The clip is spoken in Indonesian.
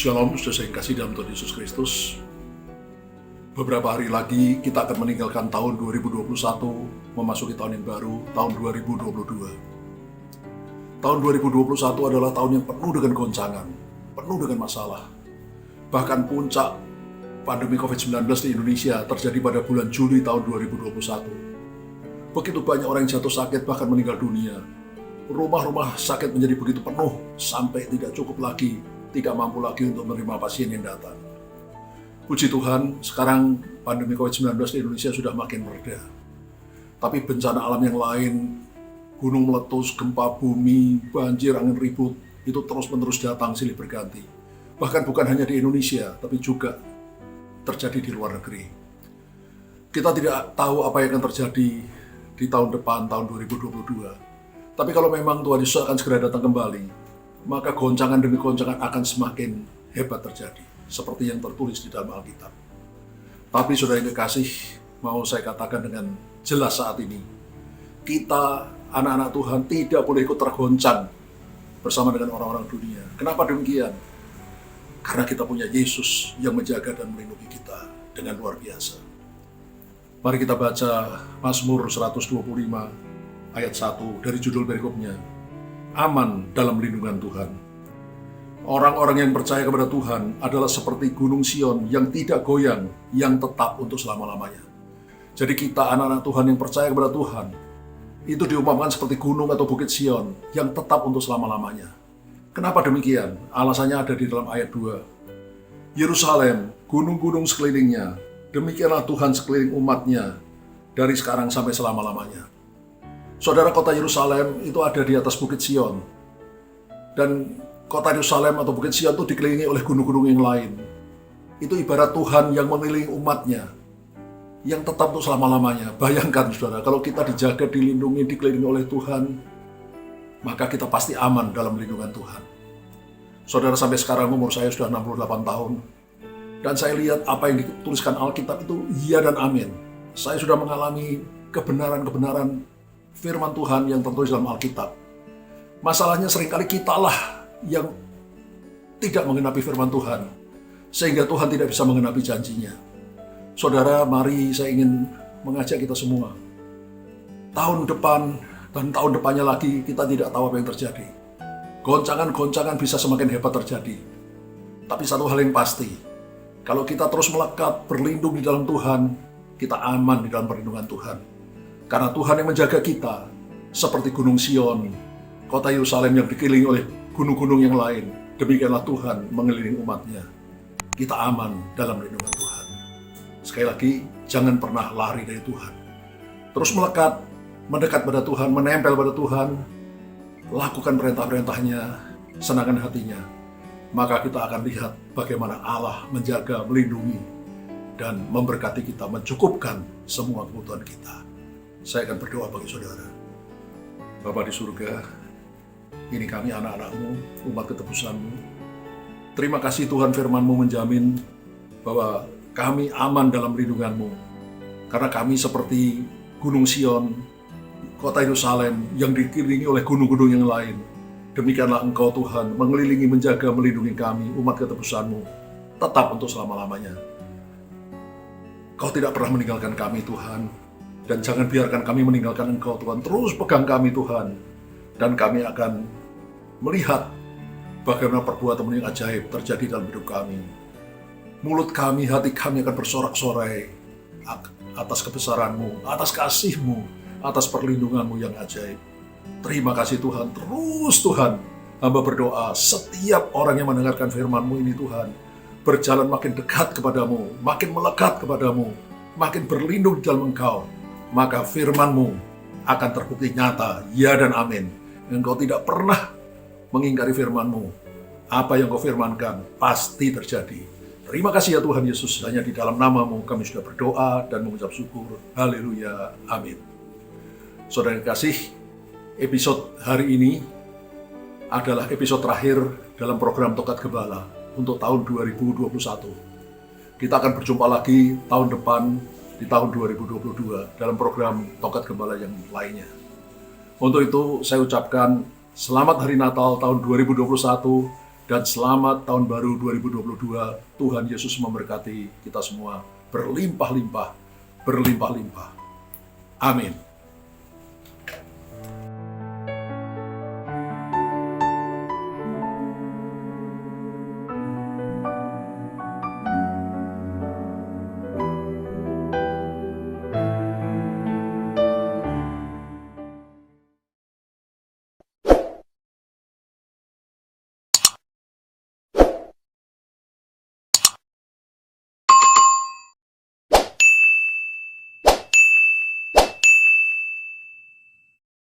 Shalom, sudah saya kasih dalam Tuhan Yesus Kristus. Beberapa hari lagi kita akan meninggalkan tahun 2021, memasuki tahun yang baru, tahun 2022. Tahun 2021 adalah tahun yang penuh dengan goncangan, penuh dengan masalah. Bahkan puncak pandemi COVID-19 di Indonesia terjadi pada bulan Juli tahun 2021. Begitu banyak orang yang jatuh sakit bahkan meninggal dunia. Rumah-rumah sakit menjadi begitu penuh sampai tidak cukup lagi, tidak mampu lagi untuk menerima pasien yang datang. Puji Tuhan, sekarang pandemi COVID-19 di Indonesia sudah makin mereda. Tapi bencana alam yang lain, gunung meletus, gempa bumi, banjir, angin ribut, itu terus-menerus datang silih berganti. Bahkan bukan hanya di Indonesia, tapi juga terjadi di luar negeri. Kita tidak tahu apa yang akan terjadi di tahun depan, tahun 2022. Tapi kalau memang Tuhan Yesus akan segera datang kembali, maka goncangan demi goncangan akan semakin hebat terjadi, seperti yang tertulis di dalam Alkitab. Tapi saudara yang kekasih, mau saya katakan dengan jelas saat ini, kita anak-anak Tuhan tidak boleh ikut tergoncang bersama dengan orang-orang dunia. Kenapa demikian? Karena kita punya Yesus yang menjaga dan melindungi kita dengan luar biasa. Mari kita baca Mazmur 125 ayat 1 dari judul perikopnya, Aman dalam lindungan Tuhan. Orang-orang yang percaya kepada Tuhan adalah seperti gunung Sion yang tidak goyang, yang tetap untuk selama-lamanya. Jadi kita anak-anak Tuhan yang percaya kepada Tuhan, itu diumpamakan seperti gunung atau bukit Sion yang tetap untuk selama-lamanya. Kenapa demikian? Alasannya ada di dalam ayat 2. Yerusalem, gunung-gunung sekelilingnya, demikianlah Tuhan sekeliling umatnya dari sekarang sampai selama-lamanya. Saudara, kota Yerusalem itu ada di atas bukit Sion. Dan kota Yerusalem atau bukit Sion itu dikelilingi oleh gunung-gunung yang lain. Itu ibarat Tuhan yang mengelilingi umatnya, yang tetap untuk selama-lamanya. Bayangkan saudara, kalau kita dijaga, dilindungi, dikelilingi oleh Tuhan, maka kita pasti aman dalam lindungan Tuhan. Saudara, sampai sekarang umur saya sudah 68 tahun. Dan saya lihat apa yang dituliskan Alkitab itu iya dan amin. Saya sudah mengalami kebenaran-kebenaran firman Tuhan yang tertulis dalam Alkitab. Masalahnya seringkali kitalah yang tidak mengenapi firman Tuhan, sehingga Tuhan tidak bisa mengenapi janjinya. Saudara, mari saya ingin mengajak kita semua. Tahun depan dan tahun depannya lagi kita tidak tahu apa yang terjadi. Goncangan-goncangan bisa semakin hebat terjadi. Tapi satu hal yang pasti, kalau kita terus melekat, berlindung di dalam Tuhan, kita aman di dalam perlindungan Tuhan. Karena Tuhan yang menjaga kita, seperti gunung Sion, kota Yerusalem yang dikelilingi oleh gunung-gunung yang lain. Demikianlah Tuhan mengelilingi umatnya. Kita aman dalam lindungan Tuhan. Sekali lagi, jangan pernah lari dari Tuhan. Terus melekat, mendekat pada Tuhan, menempel pada Tuhan, lakukan perintah-perintahnya, senangkan hatinya. Maka kita akan lihat bagaimana Allah menjaga, melindungi, dan memberkati kita, mencukupkan semua kebutuhan kita. Saya akan berdoa bagi saudara. Bapa di surga, ini kami anak-anakmu, umat ketebusanmu. Terima kasih Tuhan, firman-Mu menjamin bahwa kami aman dalam lindungan-Mu. Karena kami seperti gunung Sion, kota Yerusalem yang dikelilingi oleh gunung-gunung yang lain. Demikianlah Engkau Tuhan mengelilingi, menjaga, melindungi kami, umat ketebusan-Mu, tetap untuk selama-lamanya. Kau tidak pernah meninggalkan kami Tuhan. Dan jangan biarkan kami meninggalkan Engkau Tuhan. Terus pegang kami Tuhan. Dan kami akan melihat bagaimana perbuatan yang ajaib terjadi dalam hidup kami. Mulut kami, hati kami akan bersorak-sorai atas kebesaran-Mu, atas kasih-Mu, atas perlindungan-Mu yang ajaib. Terima kasih Tuhan. Terus Tuhan, hamba berdoa setiap orang yang mendengarkan firman-Mu ini Tuhan, berjalan makin dekat kepadamu, makin melekat kepadamu, makin berlindung di dalam Engkau. Maka firman-Mu akan terbukti nyata, ya dan amin. Engkau tidak pernah mengingkari firman-Mu. Apa yang Kau firmankan pasti terjadi. Terima kasih ya Tuhan Yesus, hanya di dalam nama-Mu kami sudah berdoa dan mengucap syukur. Haleluya, amin. Saudara yang kasih, episode hari ini adalah episode terakhir dalam program Tokat Gembala untuk tahun 2021. Kita akan berjumpa lagi tahun depan di tahun 2022 dalam program Tokat Gembala yang lainnya. Untuk itu saya ucapkan selamat Hari Natal tahun 2021 dan selamat tahun baru 2022. Tuhan Yesus memberkati kita semua berlimpah-limpah, berlimpah-limpah. Amin.